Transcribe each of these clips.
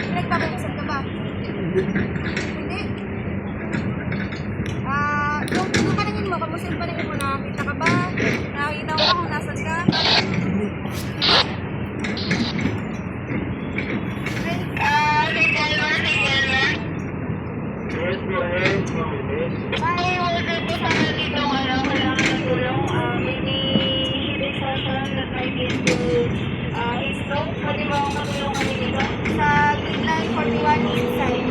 Pinagpapalisan ka ba? Hindi. Yung paningin mo, kamusta yung paningin mo? Nakakita ka ba? Nakakita mo kung nasan ka? Ay, wala po sana dito kailangan ng tulong. Maybe hidden session that might lead to his stroke. Pwede ba akong matulong kami dito? Sa Greenland 41 inside.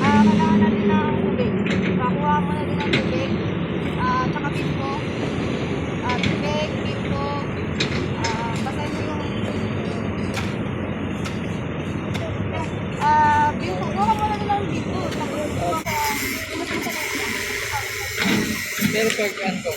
Kailangan natin ng tubig. Pakuha mo na din ng tubig. Tsaka bimbo. Tubig, bimbo. Basahin mo yung... bimbo. Kuha mo na din ng bimbo. Tapos kuha ka... Pero pag ano,